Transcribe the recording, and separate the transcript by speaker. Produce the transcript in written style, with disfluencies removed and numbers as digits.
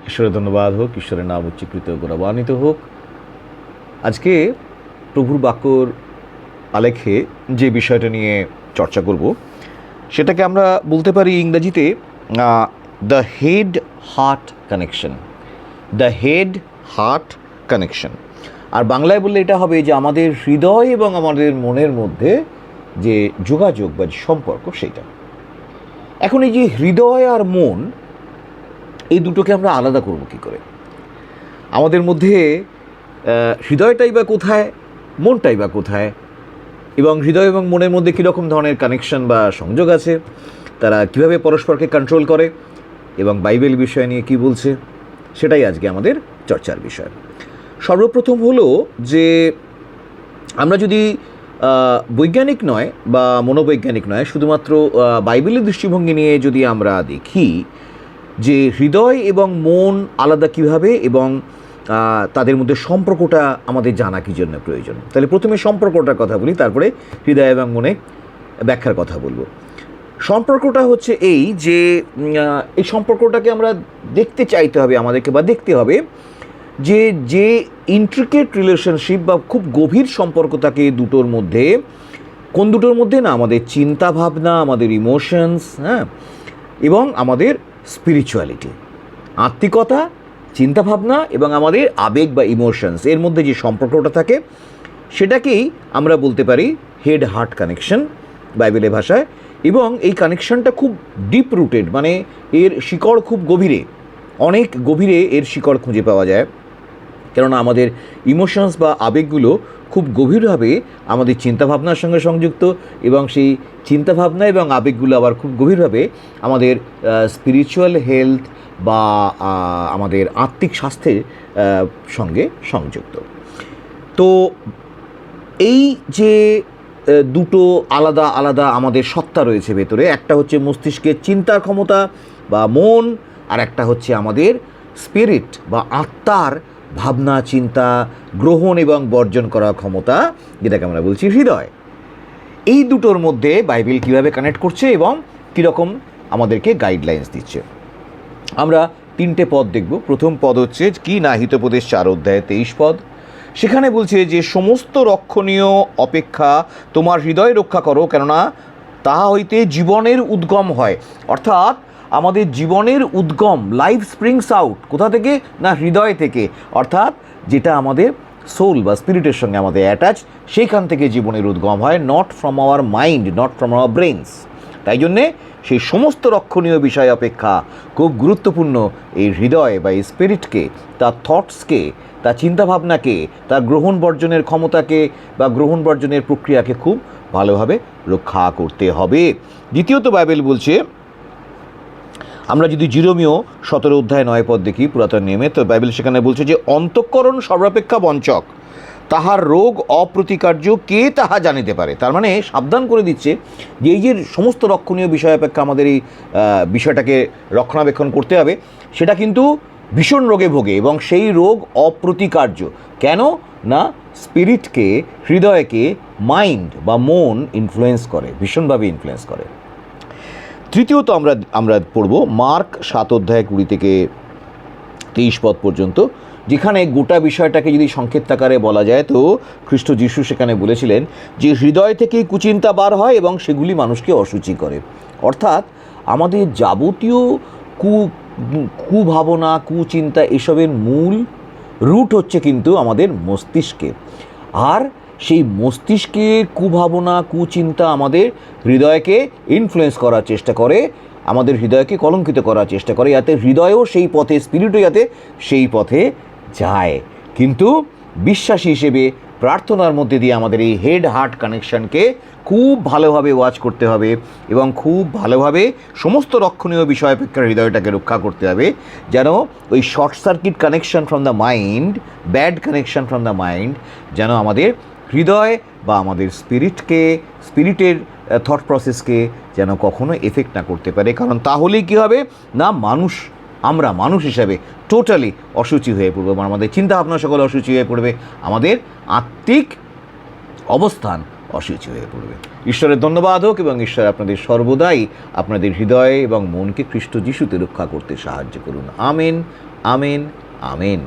Speaker 1: ঈশ্বরের ধন্যবাদ হোক, ঈশ্বরের নাম উচ্চীকৃত গৌরবান্বিত হোক। আজকে প্রভুর বাক্যর আলেখ্যে যে বিষয়টা নিয়ে চর্চা করব সেটাকে আমরা বলতে পারি ইংরেজিতে the head heart connection. The head heart connection, আর বাংলায় বললে এটা হবে যে আমাদের হৃদয় এবং আমাদের মনের মধ্যে যে যোগাযোগ বা সম্পর্ক সেইটা। এখন এই যে হৃদয় আর মন, এই দুটোকে আমরা আলাদা করব কী করে? আমাদের মধ্যে হৃদয়টাই বা কোথায়, মনটাই বা কোথায়, এবং হৃদয় এবং মনের মধ্যে কীরকম ধরনের কানেকশন বা সংযোগ আছে, তারা কিভাবে পরস্পরকে কন্ট্রোল করে এবং বাইবেল বিষয় নিয়ে কি বলছে, সেটাই আজকে আমাদের চর্চার বিষয়। সর্বপ্রথম হলো যে আমরা যদি বৈজ্ঞানিক নয় বা মনোবৈজ্ঞানিক নয়, শুধুমাত্র বাইবেলের দৃষ্টিভঙ্গি নিয়ে যদি আমরা দেখি যে হৃদয় এবং মন আলাদা কিভাবে এবং তাদের মধ্যে সম্পর্কটা আমাদের জানা কী জন্য প্রয়োজন, তাহলে প্রথমে সম্পর্কটার কথা বলি, তারপরে হৃদয় এবং মনে ব্যাখ্যার কথা বলবো। সম্পর্কটা হচ্ছে এই যে এই সম্পর্কটাকে আমরা দেখতে চাইতে হবে আমাদেরকে, বা দেখতে হবে যে যে ইন্ট্রিকেট রিলেশনশিপ বা খুব গভীর সম্পর্ক থাকে দুটোর মধ্যে। কোন দুটোর মধ্যে? না, আমাদের চিন্তা ভাবনা, আমাদের ইমোশনস, হ্যাঁ, এবং আমাদের স্পিরিচুয়ালিটি, আত্মিকতা, চিন্তাভাবনা এবং আমাদের আবেগ বা ইমোশনস, এর মধ্যে যে সম্পর্কটা থাকে সেটাকেই আমরা বলতে পারি হেড হার্ট কানেকশন বাইবেলের ভাষায়। এবং এই কানেকশনটা খুব ডিপ রুটেড, মানে এর শিকড় খুব গভীরে, অনেক গভীরে এর শিকড় খুঁজে পাওয়া যায়। কেননা আমাদের ইমোশনস বা আবেগগুলো খুব গভীরভাবে আমাদের চিন্তাভাবনার সঙ্গে সংযুক্ত, এবং সেই চিন্তাভাবনা এবং আবেগগুলো আবার খুব গভীরভাবে আমাদের স্পিরিচুয়াল হেলথ বা আমাদের আত্মিক স্বাস্থ্যের সঙ্গে সংযুক্ত। তো এই যে দুটো আলাদা আলাদা আমাদের সত্তা রয়েছে ভেতরে, একটা হচ্ছে মস্তিষ্কের চিন্তার ক্ষমতা বা মন, আর একটা হচ্ছে আমাদের স্পিরিট বা আত্মার ভাবনা, চিন্তা, গ্রহণ এবং বর্জন করার ক্ষমতা, যেটাকে আমরা বলছি হৃদয়। এই দুটোর মধ্যে বাইবেল কীভাবে কানেক্ট করছে এবং কীরকম আমাদেরকে গাইডলাইন্স দিচ্ছে, আমরা তিনটে পদ দেখব। প্রথম পদ হচ্ছে কি না, হিতোপদেশ 4 অধ্যায় 23 পদ। সেখানে বলছে যে সমস্ত রক্ষণীয় অপেক্ষা তোমার হৃদয় রক্ষা করো, কেননা তাহা হইতে জীবনের উদ্গম হয়। অর্থাৎ আমাদের জীবনের উদ্গম, লাইফ স্প্রিংস আউট কোথা থেকে? না, হৃদয় থেকে। অর্থাৎ যেটা আমাদের সোল বা স্পিরিটের সঙ্গে আমাদের অ্যাটাচ, সেইখান থেকে জীবনের উদ্গম হয়, not from our mind, not from our brains. তাই জন্যে সেই সমস্ত রক্ষণীয় বিষয় অপেক্ষা খুব গুরুত্বপূর্ণ এই হৃদয় বা এই স্পিরিটকে, তার থটসকে, তার চিন্তাভাবনাকে, তার গ্রহণ বর্জনের ক্ষমতাকে বা গ্রহণ বর্জনের প্রক্রিয়াকে খুব ভালোভাবে রক্ষা করতে হবে। দ্বিতীয়ত বাইবেল বলছে, আমরা যদি জিরোমীয় 17 অধ্যায় 9 পদ দেখি পুরাতন নিয়মে, তো বাইবেল সেখানে বলছে যে অন্তঃকরণ সর্বাপেক্ষা বঞ্চক, তাহার রোগ অপ্রতিকার্য, কে তাহা জানিতে পারে। তার মানে সাবধান করে দিচ্ছে যে এই যে সমস্ত রক্ষণীয় বিষয় অপেক্ষা আমাদের এই বিষয়টাকে রক্ষণাবেক্ষণ করতে হবে, সেটা কিন্তু ভীষণ রোগে ভোগে এবং সেই রোগ অপ্রতিকার্য। কেন না, স্পিরিটকে, হৃদয়কে মাইন্ড বা মন ইনফ্লুয়েন্স করে, ভীষণভাবে ইনফ্লুয়েন্স করে। তৃতীয়ত আমরা পড়ব মার্ক 7 অধ্যায় 20 থেকে 23 পদ পর্যন্ত, যেখানে গোটা বিষয়টাকে যদি সংক্ষিপ্ত আকারে বলা যায় তো খ্রিস্ট যিশু সেখানে বলেছিলেন যে হৃদয় থেকেই কুচিন্তা বার হয় এবং সেগুলি মানুষকে অসুচি করে। অর্থাৎ আমাদের যাবতীয় কুভাবনা, কুচিন্তা, এসবের মূল রুট হচ্ছে কিন্তু আমাদের মস্তিষ্কে। আর সেই মস্তিষ্কের কুভাবনা, কুচিন্তা আমাদের হৃদয়কে ইনফ্লুয়েন্স করার চেষ্টা করে, আমাদের হৃদয়কে কলঙ্কিত করার চেষ্টা করে, যাতে হৃদয়ও সেই পথে, স্পিরিটও যাতে সেই পথে যায়। কিন্তু বিশ্বাসী হিসেবে প্রার্থনার মধ্যে দিয়ে আমাদের এই হেড হার্ট কানেকশনকে খুব ভালোভাবে ওয়াচ করতে হবে এবং খুব ভালোভাবে সমস্ত রক্ষণীয় বিষয় অপেক্ষা হৃদয়টাকে রক্ষা করতে হবে, যেন ওই short circuit connection from the mind, bad connection from the mind, যেন আমাদের হৃদয় বা আমাদের স্পিরিটের থট প্রসেসকে যেন কখনো এফেক্ট না করতে পারে। কারণ তাহলেই কী হবে না, আমরা মানুষ হিসাবে টোটালি অসুচি হয়ে পড়বো, আমাদের চিন্তাভাবনা সকল অসুচি হয়ে পড়বে, আমাদের আত্মিক অবস্থান অসুচি হয়ে পড়বে। ঈশ্বরের ধন্যবাদ হোক এবং ঈশ্বর আপনাদের সর্বদাই আপনাদের হৃদয়ে এবং মনকে খ্রিস্ট যিশুতে রক্ষা করতে সাহায্য করুন। Amen, amen, amen.